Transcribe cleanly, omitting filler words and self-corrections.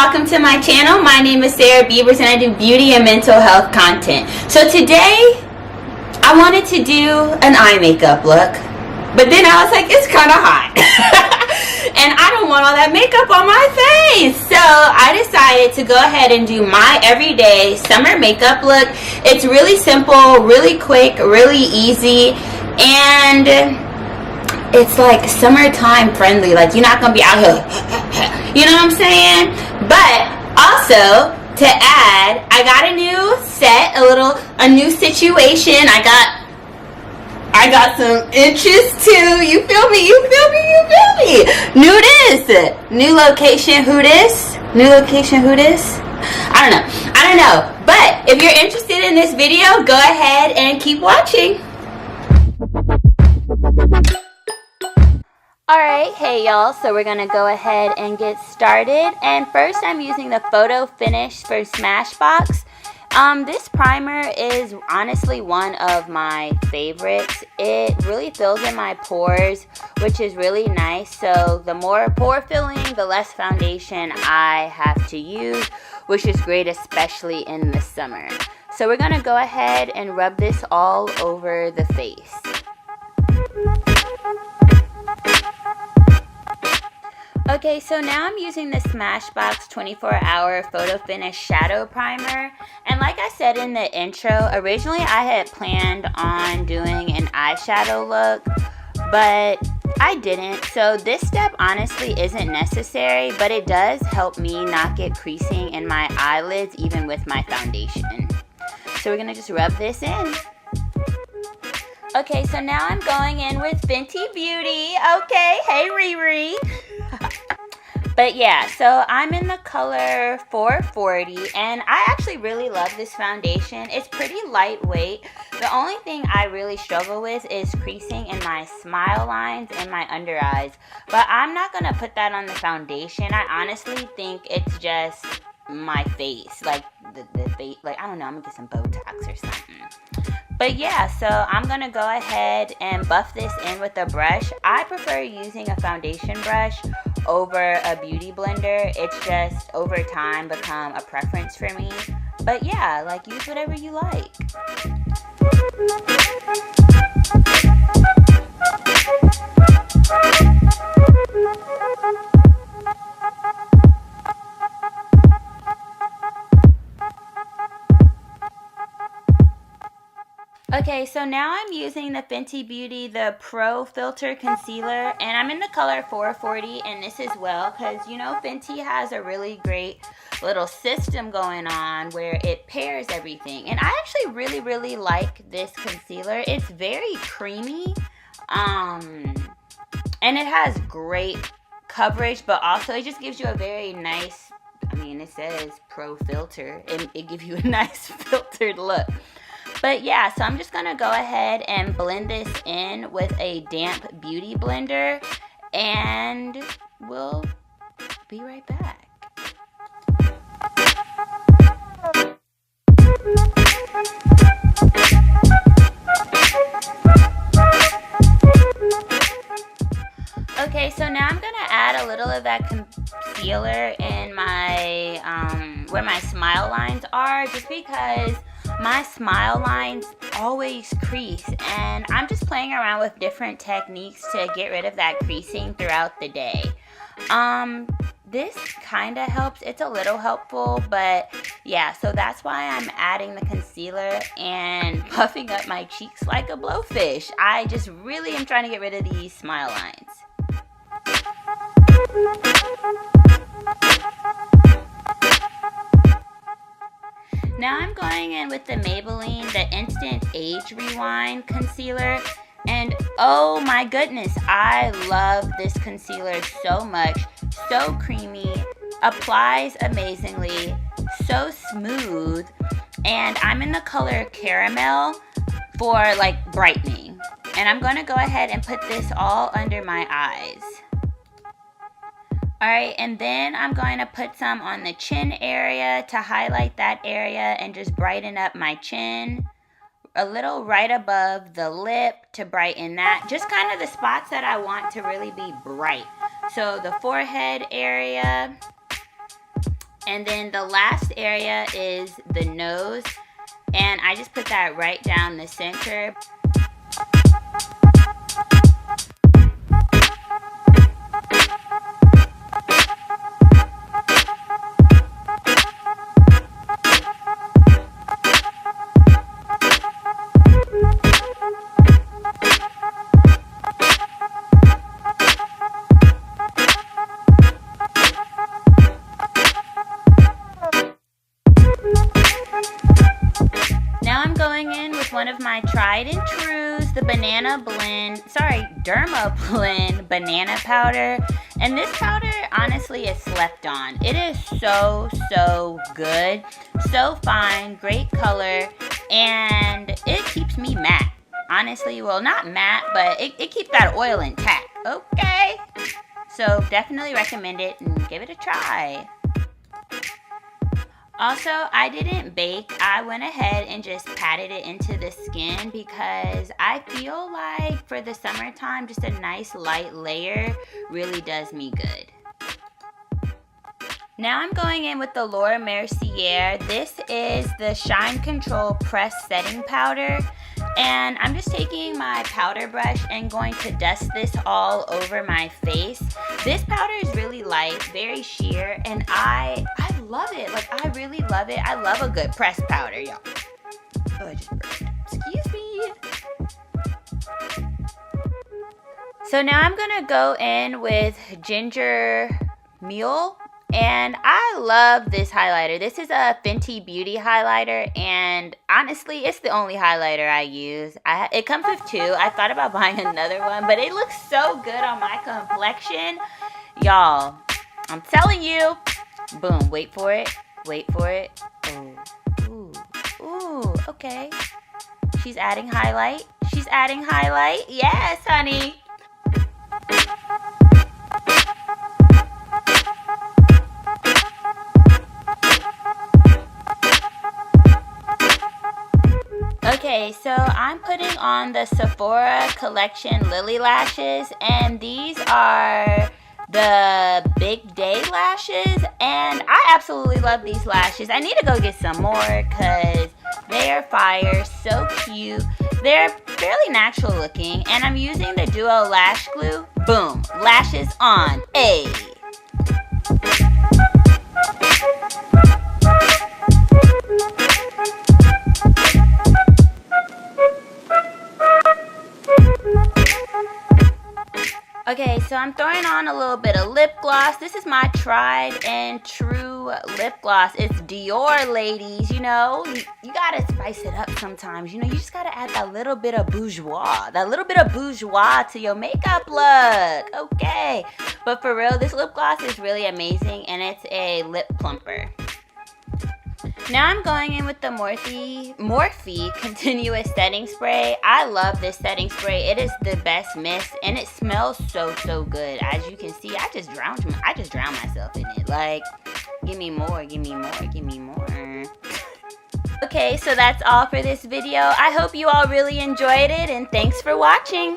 welcome to my channel. My name is Sarah Beavers and I do beauty and mental health content. So today, I wanted to do an eye makeup look, but then I was like, it's kind of hot. And I don't want all that makeup on my face. So I decided to go ahead and do my everyday summer makeup look. It's really simple, really quick, really easy, and it's like summertime friendly. Like, you're not gonna be out here, you know what I'm saying? But also to add, I got a new set, a new situation. I got some inches too. You feel me? New location, who this? I don't know. But if you're interested in this video, go ahead and keep watching. Alright, hey y'all, so we're going to go ahead and get started. And first I'm using the Photo Finish for Smashbox. This primer is honestly one of my favorites. It really fills in my pores, which is really nice. So the more pore filling, the less foundation I have to use, which is great especially in the summer. So we're going to go ahead and rub this all over the face. Okay, so now I'm using the Smashbox 24-Hour Photo Finish Shadow Primer. And like I said in the intro, originally I had planned on doing an eyeshadow look, but I didn't. So this step honestly isn't necessary, but it does help me not get creasing in my eyelids even with my foundation. So we're going to just rub this in. Okay, so now I'm going in with Fenty Beauty. Okay, hey Riri. But yeah, so I'm in the color 440, and I actually really love this foundation. It's pretty lightweight. The only thing I really struggle with is creasing in my smile lines and my under eyes. But I'm not going to put that on the foundation. I honestly think it's just my face. Like, the face, like, I don't know, I'm going to get some Botox or something. But yeah, so I'm going to go ahead and buff this in with a brush. I prefer using a foundation brush over a beauty blender. It's just over time become a preference for me. But yeah, like, use whatever you like. Okay, so now I'm using the Fenty Beauty, the Pro Filter Concealer, and I'm in the color 440 in this as well, because, you know, Fenty has a really great little system going on where it pairs everything. And I actually really like this concealer. It's very creamy, and it has great coverage, but also it just gives you a very nice, I mean, it says Pro Filter, and it gives you a nice filtered look. But yeah, so I'm just going to go ahead and blend this in with a damp beauty blender, and we'll be right back. Okay, so now I'm going to add a little of that concealer in my, where my smile lines are, just because my smile lines always crease, and I'm just playing around with different techniques to get rid of that creasing throughout the day. This kind of helps. It's a little helpful, but yeah, so that's why I'm adding the concealer and puffing up my cheeks like a blowfish. I just really am trying to get rid of these smile lines. Now I'm going in with the Maybelline, the Instant Age Rewind Concealer, and oh my goodness, I love this concealer so much. So creamy, applies amazingly, so smooth, and I'm in the color Caramel for like brightening. And I'm going to go ahead and put this all under my eyes. Alright, and then I'm going to put some on the chin area to highlight that area and just brighten up my chin. A little right above the lip to brighten that. Just kind of the spots that I want to really be bright. So the forehead area, And then the last area is the nose, and I just put that right down the center. Now I'm going in with one of my tried and trues, the Derma Blend banana powder. And this powder honestly is slept on. It is so good, so fine, great color, and it keeps me matte. Honestly, well, not matte, but it keeps that oil intact. Okay, so definitely recommend it and give it a try. Also, I didn't bake. I went ahead and just patted it into the skin because I feel like for the summertime, just a nice light layer really does me good. Now I'm going in with the Laura Mercier. This is the Shine Control Press Setting Powder. And I'm just taking my powder brush and going to dust this all over my face. This powder is really light, very sheer, and I love it. Like, I really love it. I love a good pressed powder, y'all. Oh, I just burped. Excuse me. So now I'm gonna go in with Ginger Mule. And I love this highlighter. This is a Fenty Beauty highlighter, and honestly, it's the only highlighter I use. It comes with two. I thought about buying another one, but it looks so good on my complexion. Y'all, I'm telling you. Boom, wait for it. Wait for it. Oh, ooh, okay. She's adding highlight. She's adding highlight. Yes, honey. Okay, so I'm putting on the Sephora Collection Lily Lashes, and these are the Big Day lashes, and I absolutely love these lashes. I need to go get some more because they are fire, so cute. They're fairly natural looking, and I'm using the Duo Lash Glue. Boom, lashes on. Ayy. Okay, so I'm throwing on a little bit of lip gloss. This is my tried and true lip gloss. It's Dior, ladies. You know, you gotta spice it up sometimes. You know, you just gotta add that little bit of bourgeois to your makeup look. Okay, but for real, this lip gloss is really amazing, and it's a lip plumper. Now I'm going in with the Morphe Continuous Setting Spray. I love this setting spray. It is the best mist, and it smells so good. As you can see, I just drowned myself in it. Like, give me more, give me more, give me more. Okay, so that's all for this video. I hope you all really enjoyed it, and thanks for watching.